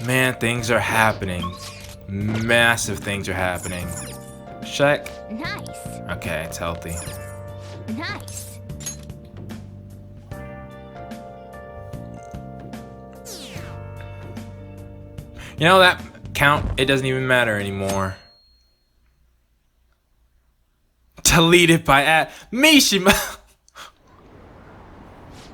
Man, things are happening. Massive things are happening. Check. Nice. Okay, it's healthy. Nice. You know that count? It doesn't even matter anymore. Deleted by Mishima.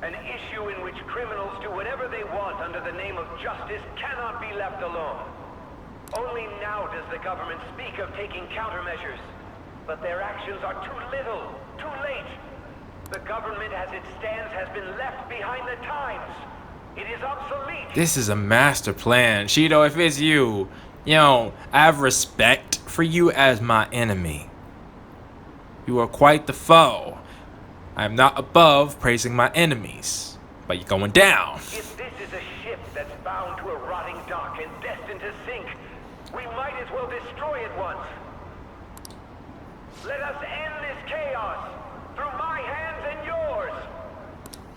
An issue in which criminals do whatever they want under the name of justice cannot be left alone. Only now does the government speak of taking countermeasures. But their actions are too little, too late. The government as it stands has been left behind the times. It is obsolete. This is a master plan. Shido, if it's you, I have respect for you as my enemy. You are quite the foe. I am not above praising my enemies, but you're going down. If this is a ship that's bound to a rotting dock and destined to sink, we might as well destroy it once. Let us end this chaos through my hands and yours.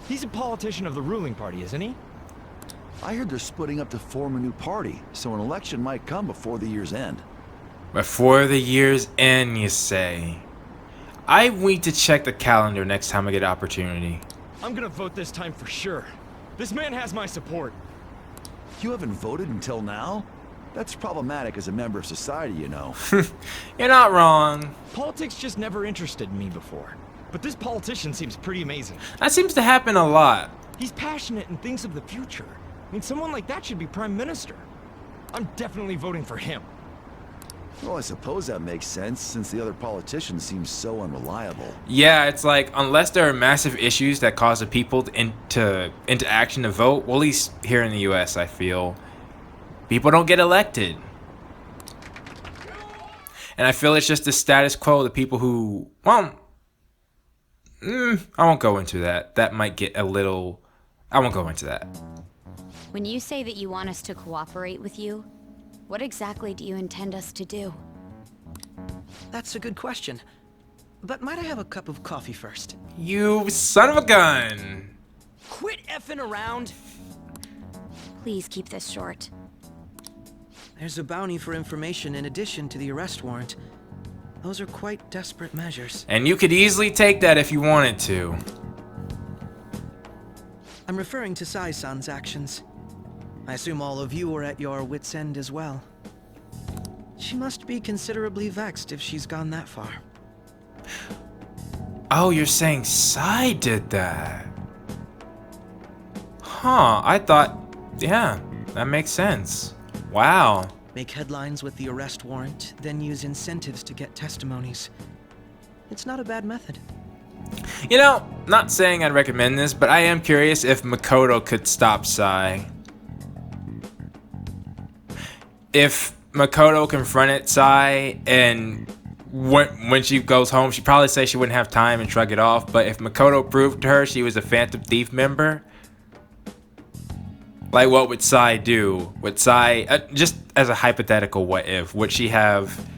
He's a politician of the ruling party, isn't he? I heard they're splitting up to form a new party, so an election might come before the year's end. Before the year's end, you say? I need to check the calendar next time I get an opportunity. I'm gonna vote this time for sure. This man has my support. You haven't voted until now? That's problematic as a member of society, you know. You're not wrong. Politics just never interested me before. But this politician seems pretty amazing. That seems to happen a lot. He's passionate and thinks of the future. I mean, someone like that should be prime minister. I'm definitely voting for him. Well, I suppose that makes sense, since the other politicians seem so unreliable. Yeah, it's like, unless there are massive issues that cause the people into action to vote, well, at least here in the US, I feel, people don't get elected. And I feel it's just the status quo, the people who, well, I won't go into that. That might get a little, I won't go into that. When you say that you want us to cooperate with you, what exactly do you intend us to do? That's a good question. But might I have a cup of coffee first? You son of a gun! Quit effing around! Please keep this short. There's a bounty for information in addition to the arrest warrant. Those are quite desperate measures. And you could easily take that if you wanted to. I'm referring to Sai-san's actions. I assume all of you are at your wits' end as well. She must be considerably vexed if she's gone that far. Oh, you're saying Sai did that? Huh, I thought, yeah, that makes sense. Wow. Make headlines with the arrest warrant, then use incentives to get testimonies. It's not a bad method. You know, not saying I'd recommend this, but I am curious if Makoto could stop Sai. If Makoto confronted Sai and when she goes home, she'd probably say she wouldn't have time and shrug it off. But if Makoto proved to her she was a Phantom Thief member, like what would Sai do? Would Sai, just as a hypothetical what if, would she have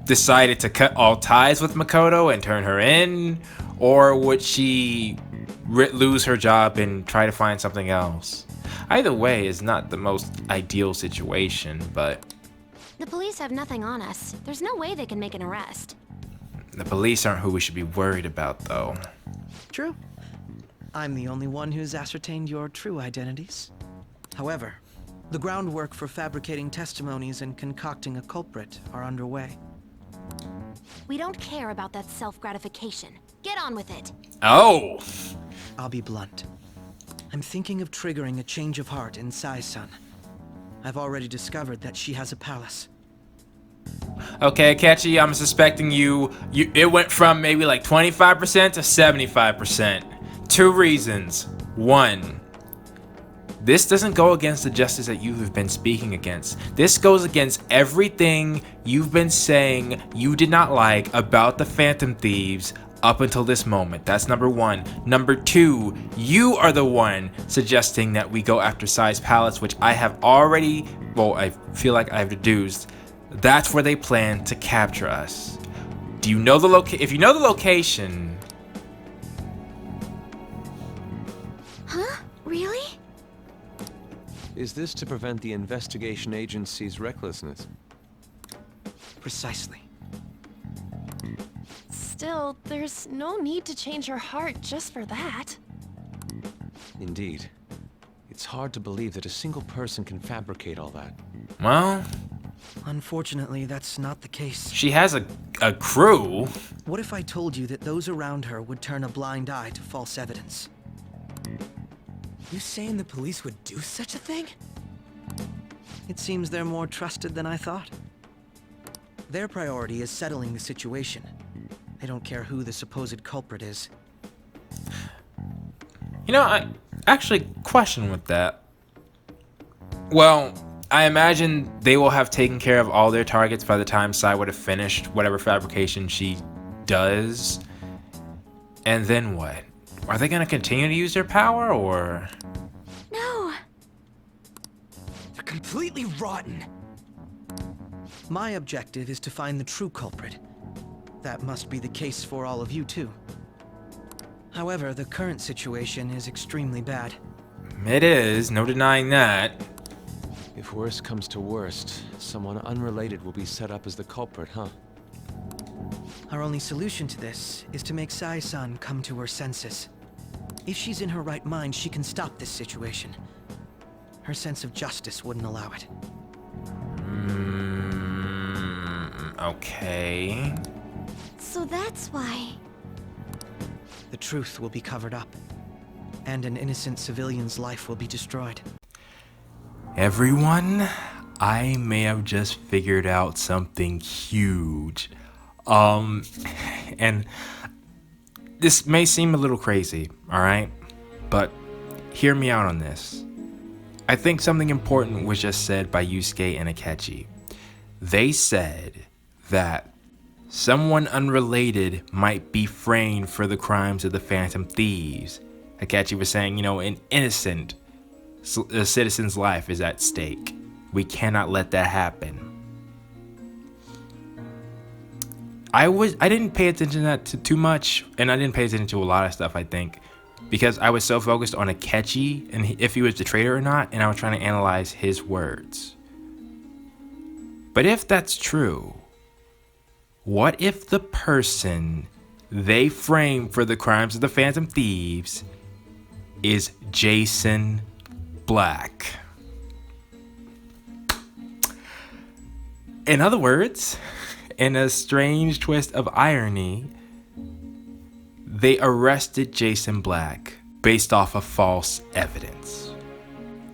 decided to cut all ties with Makoto and turn her in? Or would she lose her job and try to find something else? Either way is not the most ideal situation, but The police have nothing on us. There's no way they can make an arrest. the police aren't who we should be worried about, though. True. I'm the only one who's ascertained your true identities. However, the groundwork for fabricating testimonies and concocting a culprit are underway. We don't care about that self-gratification. Get on with it. Oh! I'll be blunt. I'm thinking of triggering a change of heart in Sai-san. I've already discovered that she has a palace. Okay, Akechi, I'm suspecting it went from maybe like 25% to 75%. Two reasons. One, this doesn't go against the justice that you have been speaking against. This goes against everything you've been saying you did not like about the Phantom Thieves up until this moment. That's number one. Number two, you are the one suggesting that we go after Sai's palace, which I have already, well, I feel like I've deduced. That's where they plan to capture us. Do you know the if you know the location? Huh? Really? Is this to prevent the investigation agency's recklessness? Precisely. Still, there's no need to change her heart just for that. Indeed. It's hard to believe that a single person can fabricate all that. Well, Unfortunately, that's not the case. she has a crew. What if I told you that those around her would turn a blind eye to false evidence? You saying the police would do such a thing? It seems they're more trusted than I thought. Their priority is settling the situation. They don't care who the supposed culprit is. You know, I actually question with that. Well, I imagine they will have taken care of all their targets by the time Sai would have finished whatever fabrication she does. And then what? Are they going to continue to use their power, or? No. They're completely rotten. My objective is to find the true culprit. That must be the case for all of you too. However, the current situation is extremely bad. It is, no denying that. If worst comes to worst, someone unrelated will be set up as the culprit, huh? Our only solution to this is to make Sai-san come to her senses. If she's in her right mind, she can stop this situation. Her sense of justice wouldn't allow it. Okay. So that's why. The truth will be covered up, and an innocent civilian's life will be destroyed. Everyone, I may have just figured out something huge. And this may seem a little crazy, alright? But hear me out on this. I think something important was just said by Yusuke and Akechi. They said that someone unrelated might be framed for the crimes of the Phantom Thieves. Akechi was saying, you know, an innocent citizen's life is at stake. We cannot let that happen. I didn't pay attention to that too much, and I didn't pay attention to a lot of stuff, I think, because I was so focused on Akechi and if he was the traitor or not, and I was trying to analyze his words. But if that's true, what if the person they framed for the crimes of the Phantom Thieves is Jason Black? In other words, in a strange twist of irony, they arrested Jason Black based off of false evidence.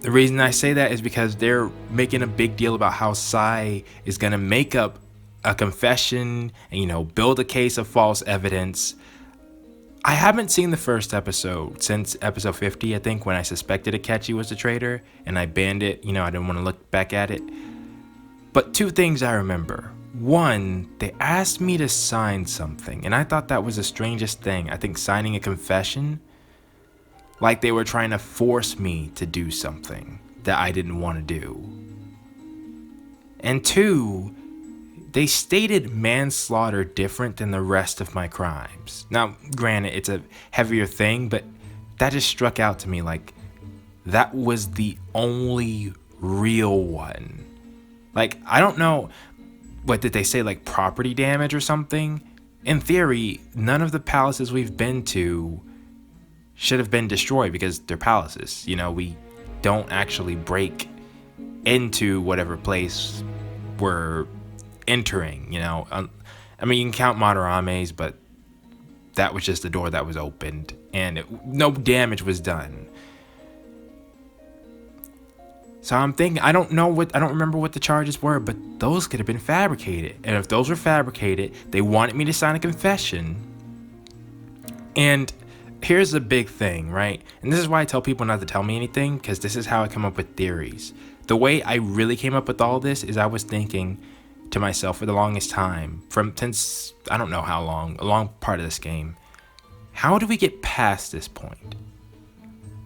The reason I say that is because they're making a big deal about how Sai is going to make up a confession and, you know, build a case of false evidence. I haven't seen the first episode since episode 50, I think, when I suspected Akechi was the traitor and I banned it. You know, I didn't want to look back at it. But two things I remember. One, they asked me to sign something, and I thought that was the strangest thing. I think signing a confession, like they were trying to force me to do something that I didn't want to do. And two, they stated manslaughter different than the rest of my crimes. Now, granted, it's a heavier thing, but that just struck out to me like that was the only real one. Like, I don't know, what did they say, like property damage or something? In theory, none of the palaces we've been to should have been destroyed because they're palaces. You know, we don't actually break into whatever place we're entering, you know. I mean, you can count Madarame's, but that was just the door that was opened and no damage was done. So I'm thinking, I don't remember what the charges were, but those could have been fabricated. And if those were fabricated, they wanted me to sign a confession. And here's the big thing, right? And this is why I tell people not to tell me anything, because this is how I come up with theories. The way I really came up with all this is I was thinking to myself for the longest time, since I don't know how long, a long part of this game, how do we get past this point?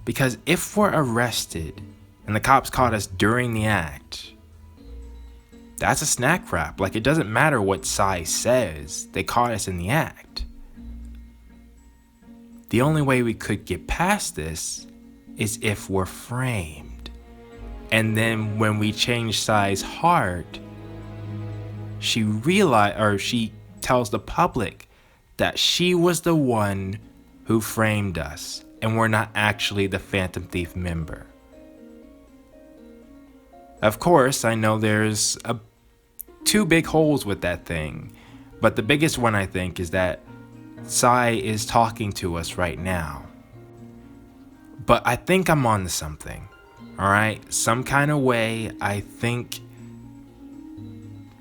Because if we're arrested and the cops caught us during the act, that's a snack wrap. Like, it doesn't matter what Sai says, they caught us in the act. The only way we could get past this is if we're framed. And then when we change Sai's heart, she tells the public that she was the one who framed us, and we're not actually the Phantom Thief member. Of course, I know there's two big holes with that thing, but the biggest one, I think, is that Sai is talking to us right now. But I think I'm on to something, alright? Some kind of way, I think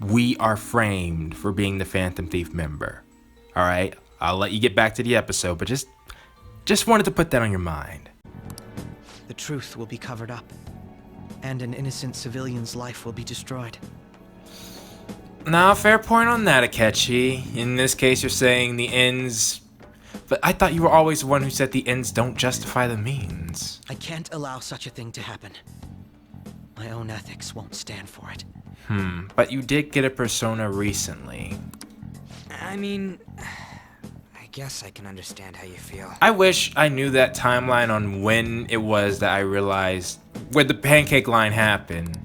we are framed for being the Phantom Thief member. Alright? I'll let you get back to the episode, but just wanted to put that on your mind. The truth will be covered up, and an innocent civilian's life will be destroyed. Now, fair point on that, Akechi. In this case, you're saying the ends... But I thought you were always the one who said the ends don't justify the means. I can't allow such a thing to happen. My own ethics won't stand for it. But you did get a persona recently. I mean, I guess I can understand how you feel. I wish I knew that timeline on when it was that I realized where the pancake line happened.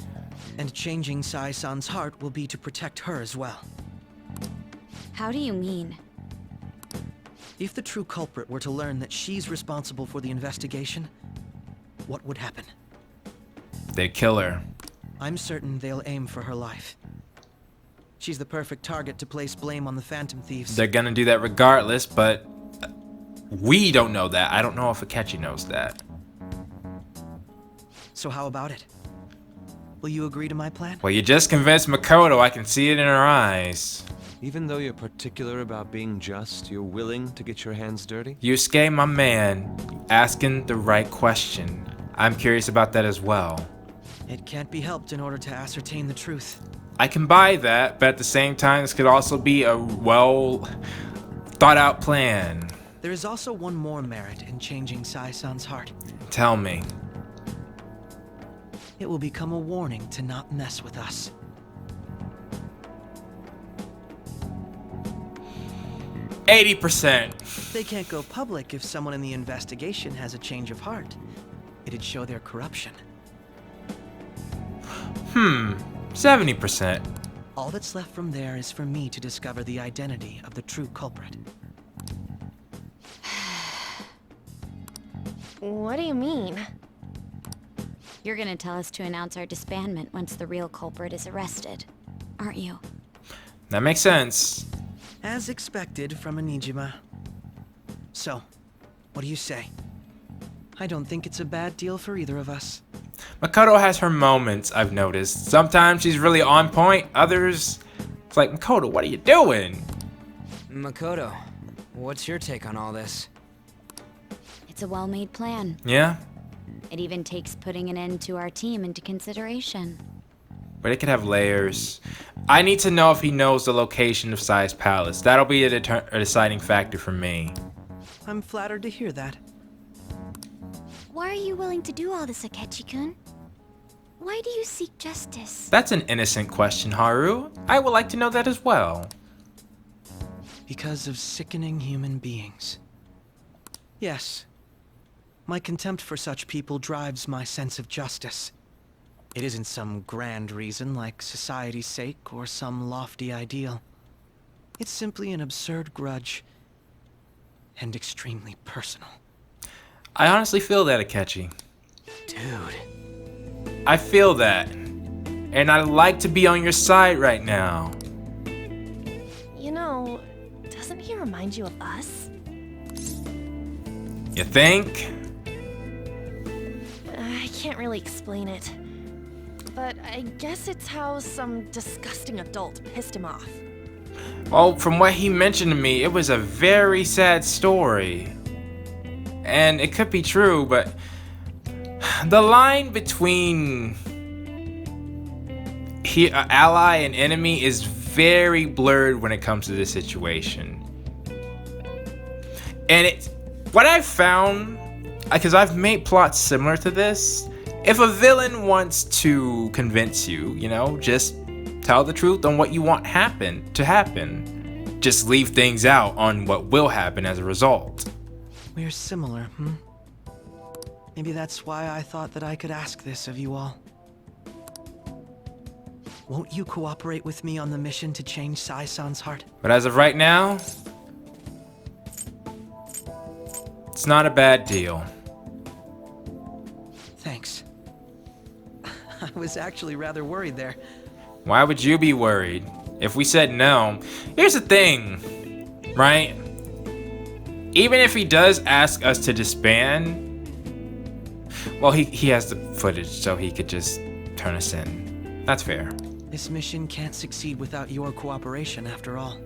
And changing Sai-san's heart will be to protect her as well. How do you mean? If the true culprit were to learn that she's responsible for the investigation, what would happen? They'd kill her. I'm certain they'll aim for her life. She's the perfect target to place blame on the Phantom Thieves. They're gonna do that regardless, but we don't know that. I don't know if Akechi knows that. So how about it? Will you agree to my plan? Well, you just convinced Makoto. I can see it in her eyes. Even though you're particular about being just, you're willing to get your hands dirty? Yusuke, my man, asking the right question. I'm curious about that as well. It can't be helped in order to ascertain the truth. I can buy that, but at the same time, this could also be a well thought out plan. There is also one more merit in changing Sai-san's heart. Tell me. It will become a warning to not mess with us. %. They can't go public if someone in the investigation has a change of heart. It'd show their corruption. 70%. All that's left from there is for me to discover the identity of the true culprit. What do you mean? You're gonna tell us to announce our disbandment once the real culprit is arrested, aren't you? That makes sense. As expected from a Nijima. So, what do you say? I don't think it's a bad deal for either of us. Makoto has her moments, I've noticed. Sometimes she's really on point, others, it's like, Makoto, what are you doing? Makoto, what's your take on all this? It's a well-made plan. Yeah? It even takes putting an end to our team into consideration. But it could have layers. I need to know if he knows the location of Sai's palace. That'll be a deciding factor for me. I'm flattered to hear that. Why are you willing to do all this, Akechi-kun? Why do you seek justice? That's an innocent question, Haru. I would like to know that as well. Because of sickening human beings. Yes. My contempt for such people drives my sense of justice. It isn't some grand reason like society's sake or some lofty ideal. It's simply an absurd grudge and extremely personal. I honestly feel that, Akechi. Dude. I feel that. And I'd like to be on your side right now. You know, doesn't he remind you of us? You think? I can't really explain it. But I guess it's how some disgusting adult pissed him off. Well, from what he mentioned to me, it was a very sad story. And it could be true, but the line between ally and enemy is very blurred when it comes to this situation. And what I've found, because I've made plots similar to this, if a villain wants to convince you, you know, just tell the truth on what you want to happen. Just leave things out on what will happen as a result. We're similar, hmm? Maybe that's why I thought that I could ask this of you all. Won't you cooperate with me on the mission to change Sai-san's heart? But as of right now, it's not a bad deal. Thanks. I was actually rather worried there. Why would you be worried? If we said no, here's the thing, right? Even if he does ask us to disband, well, he has the footage, so he could just turn us in. That's fair. This mission can't succeed without your cooperation, after all.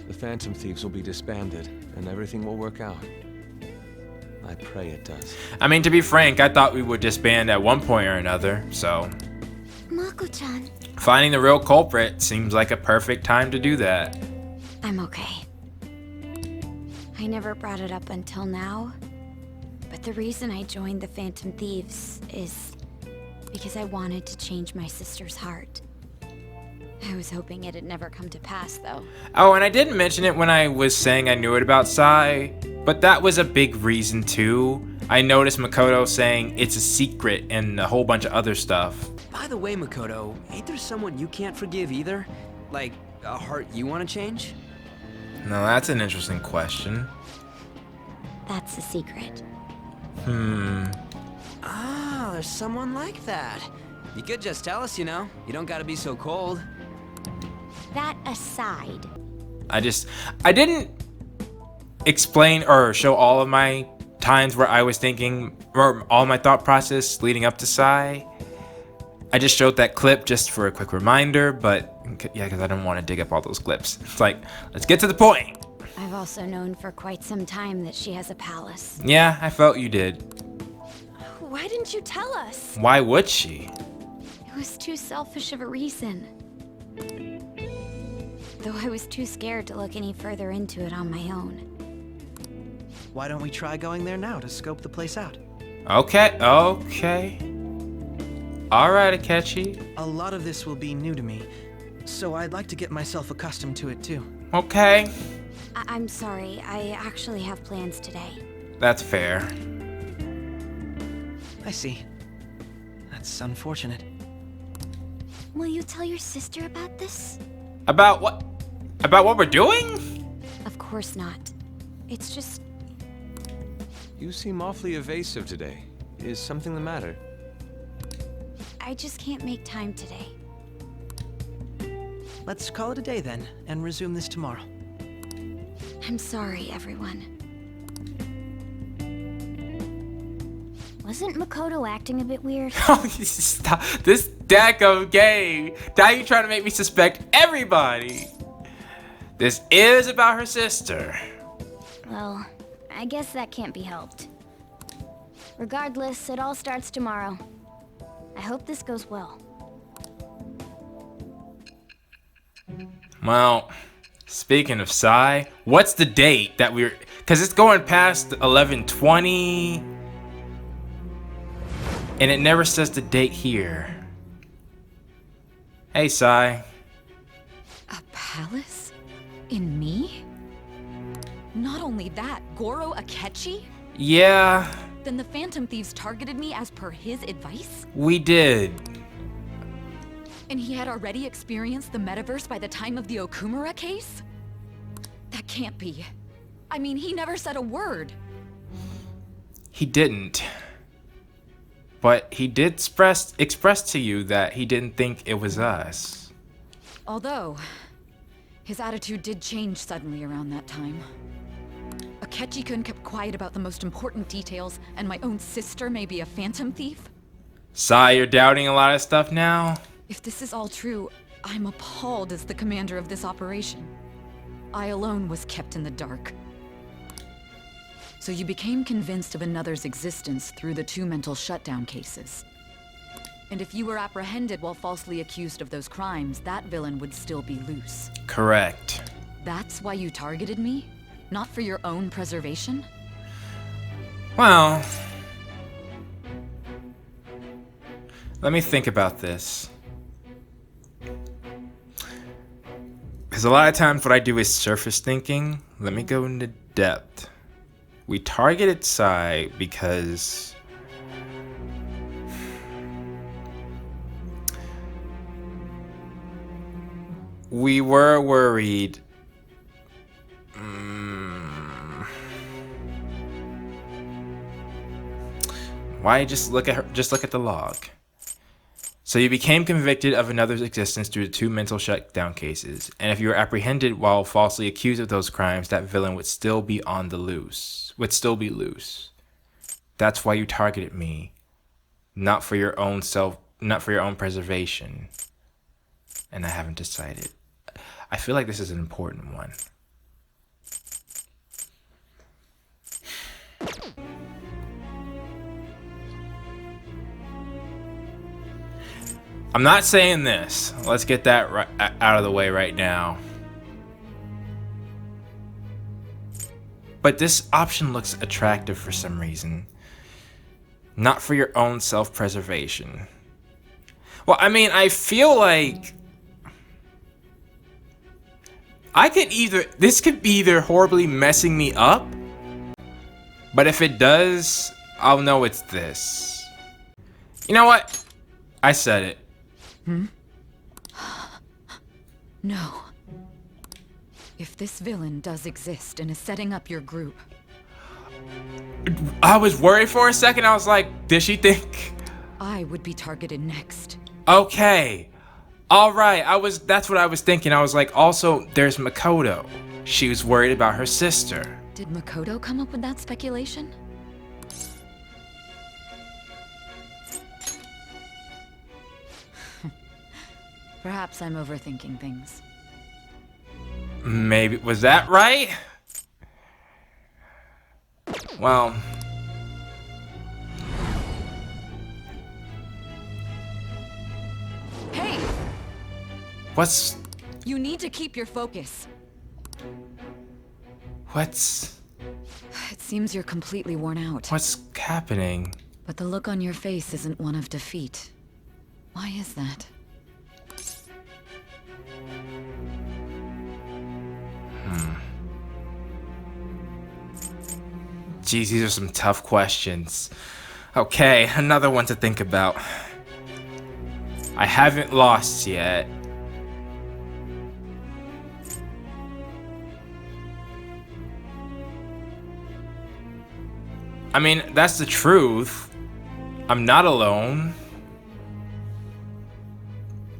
The Phantom Thieves will be disbanded, and everything will work out. I pray it does. I mean, to be frank, I thought we would disband at one point or another, so... Mako-chan. Finding the real culprit seems like a perfect time to do that. I'm okay. I never brought it up until now, but the reason I joined the Phantom Thieves is because I wanted to change my sister's heart. I was hoping it'd never come to pass, though. Oh, and I didn't mention it when I was saying I knew it about Sai, but that was a big reason too. I noticed Makoto saying it's a secret and a whole bunch of other stuff. By the way, Makoto, ain't there someone you can't forgive either? Like, a heart you want to change? No, that's an interesting question. That's a secret. Ah, there's someone like that. You could just tell us, you know. You don't gotta be so cold. That aside, I didn't explain or show all of my times where I was thinking, or all my thought process leading up to Sai. I just showed that clip just for a quick reminder, but yeah, because I didn't want to dig up all those clips. It's like, let's get to the point. I've also known for quite some time that she has a palace. Yeah, I felt you did. Why didn't you tell us? Why would she? It was too selfish of a reason. Though I was too scared to look any further into it on my own. Why don't we try going there now to scope the place out? Okay. Alright, Akechi. A lot of this will be new to me, so I'd like to get myself accustomed to it too. Okay. I'm sorry, I actually have plans today. That's fair. I see. That's unfortunate. Will you tell your sister about this? About what? About what we're doing? Of course not. It's just... You seem awfully evasive today. Is something the matter? I just can't make time today. Let's call it a day then, and resume this tomorrow. I'm sorry, everyone. Wasn't Makoto acting a bit weird? Oh, stop. This deck of game. Now you trying to make me suspect everybody. This is about her sister. Well, I guess that can't be helped. Regardless, it all starts tomorrow. I hope this goes well. Well, speaking of Sai, what's the date that we're... Because it's going past 11/20... And it never says the date here. Hey, Sai. A palace? In me? Not only that, Goro Akechi? Yeah, Then the Phantom Thieves targeted me as per his advice? we did. And he had already experienced the metaverse by the time of the Okumura case? That can't be. I mean, he never said a word. He didn't. But he did express to you that he didn't think it was us. Although, his attitude did change suddenly around that time. Akechi-kun kept quiet about the most important details, and my own sister may be a phantom thief? Sai, you're doubting a lot of stuff now? If this is all true, I'm appalled as the commander of this operation. I alone was kept in the dark. So you became convinced of another's existence through the 2 mental shutdown cases. And if you were apprehended while falsely accused of those crimes, that villain would still be loose. Correct. That's why you targeted me? Not for your own preservation? Well, let me think about this. Because a lot of times what I do is surface thinking. Let me go into depth. We targeted Sai because We were worried. Why just look at her? Just look at the log. So you became convicted of another's existence due to 2 mental shutdown cases, and if you were apprehended while falsely accused of those crimes, that villain would still be on the loose. Would still be loose. That's why you targeted me, not for your own preservation. And I haven't decided. I feel like this is an important one. I'm not saying this. Let's get that right out of the way right now. But this option looks attractive for some reason. Not for your own self-preservation. Well, I mean, I feel like this could be either horribly messing me up, but if it does, I'll know it's this. You know what? I said it. No. If this villain does exist and is setting up your group... I was worried for a second. I was like, did she think... I would be targeted next. Okay. Alright, that's what I was thinking. I was like, also, there's Makoto. She was worried about her sister. Did Makoto come up with that speculation? Perhaps I'm overthinking things. Maybe. Was that right? Well... Hey! What's... You need to keep your focus. What's... It seems you're completely worn out. What's happening? But the look on your face isn't one of defeat. Why is that? Geez, these are some tough questions. Okay, another one to think about. I haven't lost yet. I mean, that's the truth. I'm not alone.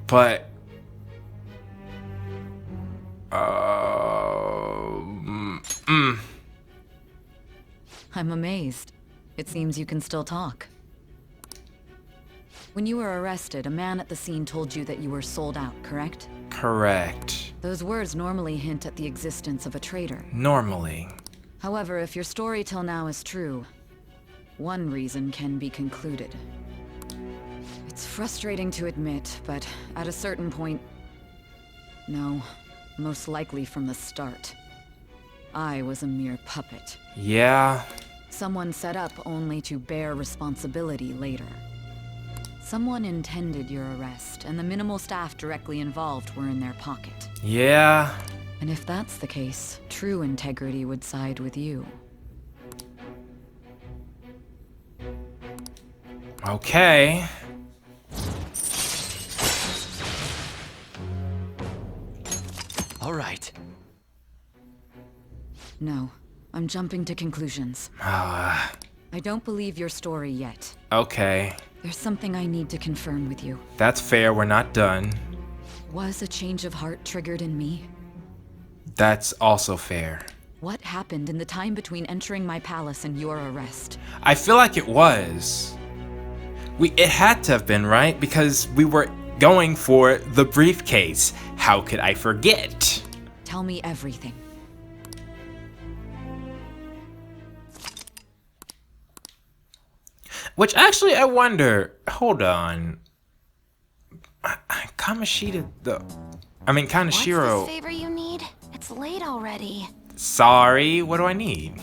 But... I'm amazed. It seems you can still talk. When you were arrested, a man at the scene told you that you were sold out, correct? Correct. Those words normally hint at the existence of a traitor. Normally. However, if your story till now is true, one reason can be concluded. It's frustrating to admit, but at a certain point... No, most likely from the start. I was a mere puppet. Yeah. Someone set up only to bear responsibility later. Someone intended your arrest, and the minimal staff directly involved were in their pocket. Yeah. And if that's the case, true integrity would side with you. Okay. All right. No, I'm jumping to conclusions. I don't believe your story yet. Okay. There's something I need to confirm with you. That's fair, we're not done. Was a change of heart triggered in me? That's also fair. What happened in the time between entering my palace and your arrest? I feel like it was. It had to have been, right? Because we were going for the briefcase. How could I forget? Tell me everything. Which actually, I wonder. Hold on. Kaneshiro. What's this favor you need? It's late already. Sorry, what do I need?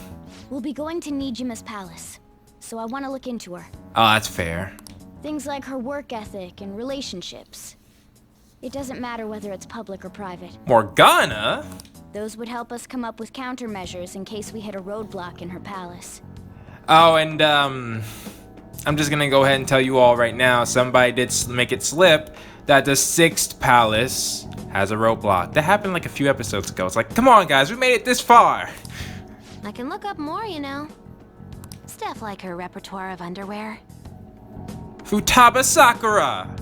We'll be going to Nijima's palace, so I want to look into her. Oh, that's fair. Things like her work ethic and relationships. It doesn't matter whether it's public or private. Morgana? Those would help us come up with countermeasures in case we hit a roadblock in her palace. Oh, and I'm just gonna go ahead and tell you all right now, somebody did make it slip that the 6th palace has a roadblock. That happened like a few episodes ago. It's like, come on guys, we made it this far. I can look up more, you know. Stuff like her repertoire of underwear. Futaba Sakura.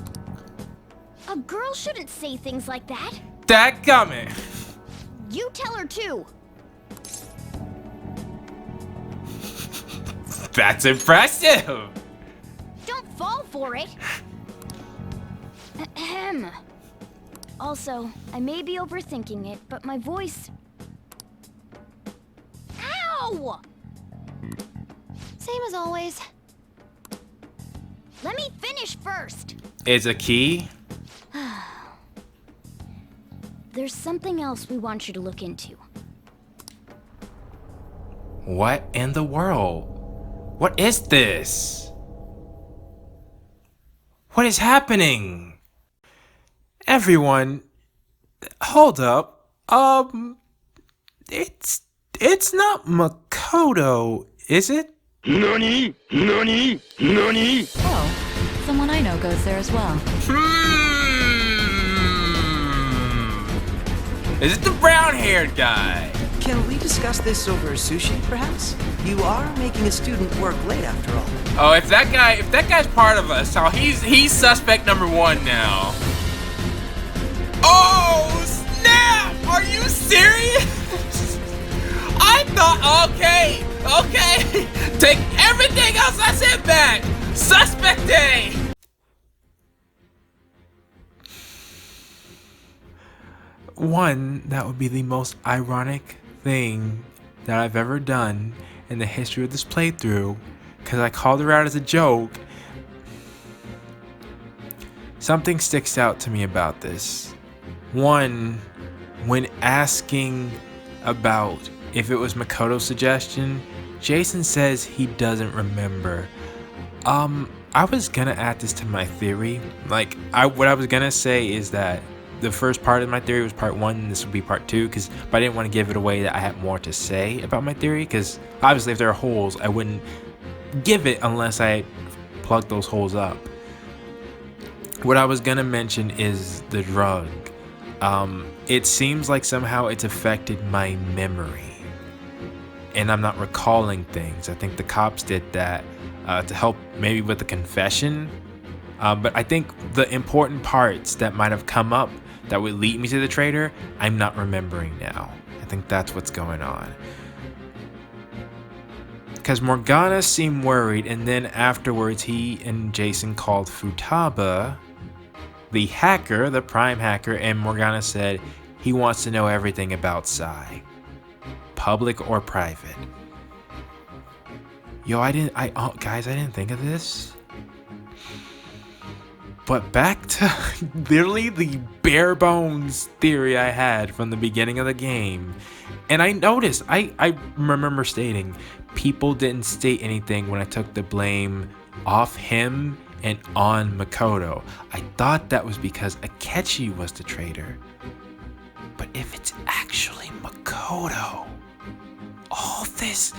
A girl shouldn't say things like that. Dadgummit. You tell her too. That's impressive. Don't fall for it. Ahem. Also, I may be overthinking it, but my voice... Ow! Same as always. Let me finish first. Is a key? There's something else we want you to look into. What in the world? What is this? What is happening? Everyone, hold up. It's not Makoto, is it? Oh, someone I know goes there as well. Is it the brown-haired guy? Can we discuss this over sushi, perhaps? You are making a student work late after all. Oh, if that guy's part of us, so he's suspect number 1 now. Oh, snap! Are you serious? I thought, okay. Take everything else I said back. Suspect A. One, that would be the most ironic thing that I've ever done in the history of this playthrough, because I called her out as a joke. Something sticks out to me about this. One, when asking about if it was Makoto's suggestion, Jason says he doesn't remember. I was gonna add this to my theory. What I was gonna say is that the first part of my theory was part 1, and this would be part 2, but I didn't want to give it away that I had more to say about my theory, because obviously if there are holes, I wouldn't give it unless I plugged those holes up. What I was gonna mention is the drug. It seems like somehow it's affected my memory, and I'm not recalling things. I think the cops did that to help maybe with the confession, but I think the important parts that might have come up that would lead me to the traitor, I'm not remembering now. I think that's what's going on. Because Morgana seemed worried, and then afterwards he and Jason called Futaba, the hacker, the prime hacker, and Morgana said he wants to know everything about Sai. Public or private. Yo, guys, I didn't think of this. But back to literally the bare bones theory I had from the beginning of the game. And I noticed, I remember stating, people didn't state anything when I took the blame off him and on Makoto. I thought that was because Akechi was the traitor. But if it's actually Makoto, all this...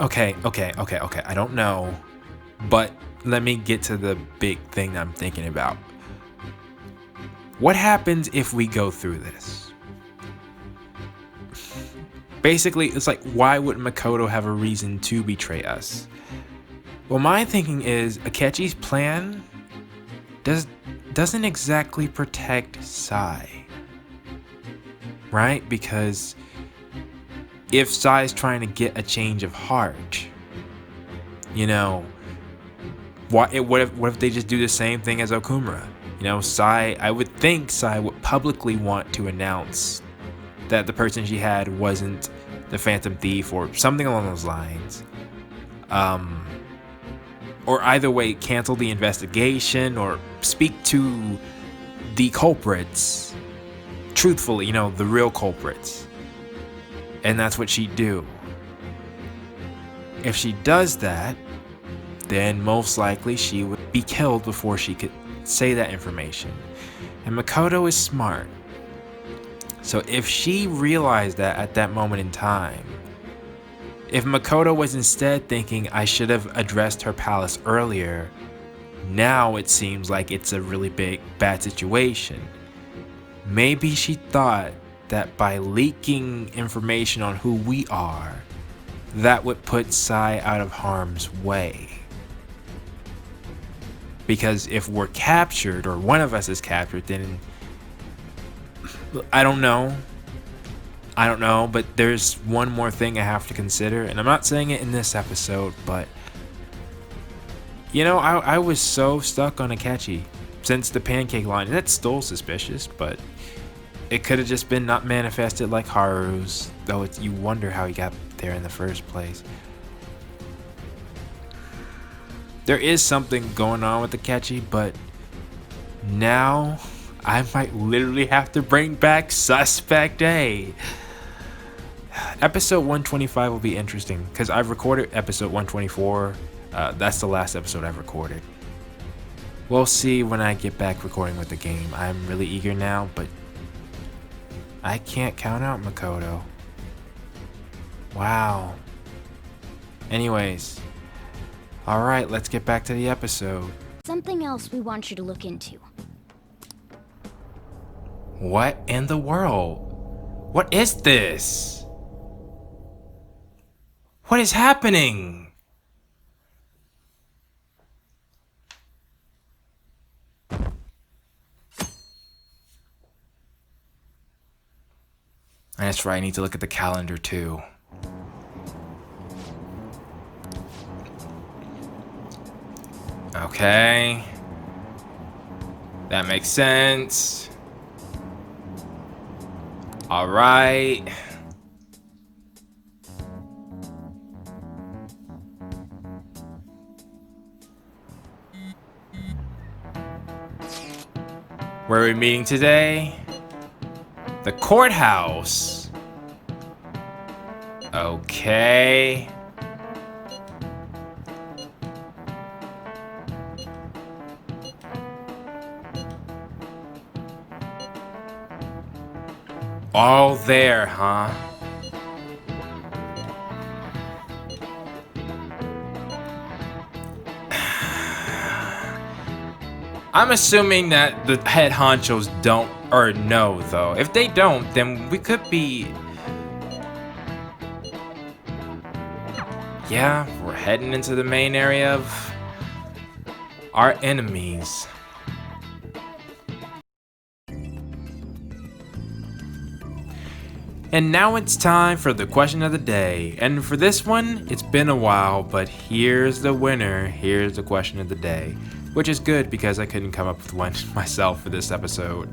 Okay, I don't know, but let me get to the big thing that I'm thinking about. What happens if we go through this? Basically, it's like, why would Makoto have a reason to betray us? Well, my thinking is Akechi's plan doesn't exactly protect Sai, right? Because if Sai's trying to get a change of heart, you know, what if they just do the same thing as Okumura? You know, Sai, I would think Sai would publicly want to announce that the person she had wasn't the Phantom Thief or something along those lines. Or either way, cancel the investigation or speak to the culprits truthfully, you know, the real culprits. And that's what she'd do. If she does that, then most likely she would be killed before she could say that information. And Makoto is smart. So if she realized that at that moment in time, if Makoto was instead thinking I should have addressed her palace earlier, now it seems like it's a really bad situation. maybe she thought that by leaking information on who we are, that would put Sai out of harm's way. Because if we're captured, or one of us is captured, then I don't know, but there's one more thing I have to consider, and I'm not saying it in this episode, but you know, I was so stuck on Akechi since the pancake line. That's still suspicious, but it could have just been not manifested like Haru's, though you wonder how he got there in the first place. There is something going on with Akechi, but now I might literally have to bring back Suspect A. Episode 125 will be interesting because I've recorded episode 124. That's the last episode I've recorded. We'll see when I get back recording with the game. I'm really eager now, but I can't count out Makoto. Wow. Anyways. Alright, let's get back to the episode. Something else we want you to look into. What in the world? What is this? What is happening? That's right, I need to look at the calendar too. Okay. That makes sense. All right. Where are we meeting today? The courthouse. Okay. All there, huh? I'm assuming that the head honchos don't or know, though. If they don't, then we could be... Yeah, we're heading into the main area of our enemies. And now it's time for the question of the day. And for this one, it's been a while, but here's the winner. Here's the question of the day. Which is good because I couldn't come up with one myself for this episode.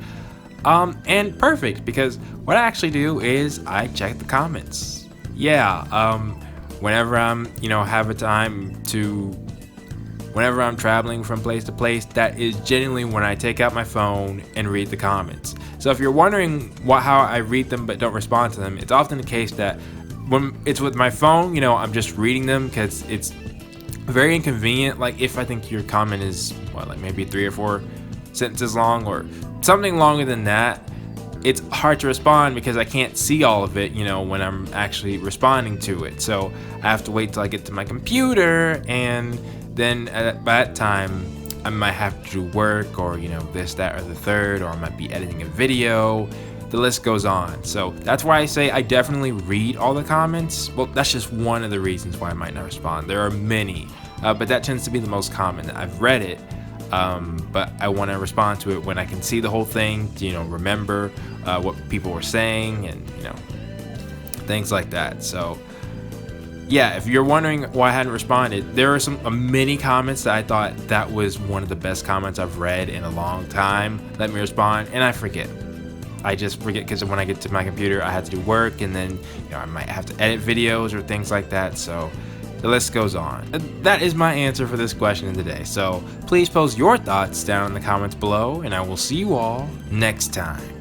And perfect, because what I actually do is I check the comments. Yeah, whenever I'm, have a time to... Whenever I'm traveling from place to place, that is genuinely when I take out my phone and read the comments. So if you're wondering how I read them but don't respond to them, it's often the case that when it's with my phone, I'm just reading them because it's very inconvenient. Like if I think your comment is, like maybe 3 or 4 sentences long or something longer than that, it's hard to respond because I can't see all of it, when I'm actually responding to it. So I have to wait till I get to my computer, and then at that time I might have to do work or this, that, or the third, or I might be editing a video. The list goes on. So that's why I say I definitely read all the comments. Well, that's just one of the reasons why I might not respond. There are many, but that tends to be the most common. I've read it, but I want to respond to it when I can see the whole thing, remember what people were saying and things like that. So yeah, if you're wondering why I hadn't responded, there are many comments that I thought that was one of the best comments I've read in a long time. Let me respond, and I forget. I just forget because when I get to my computer, I have to do work, and then I might have to edit videos or things like that. So the list goes on. That is my answer for this question of the day. So please post your thoughts down in the comments below, and I will see you all next time.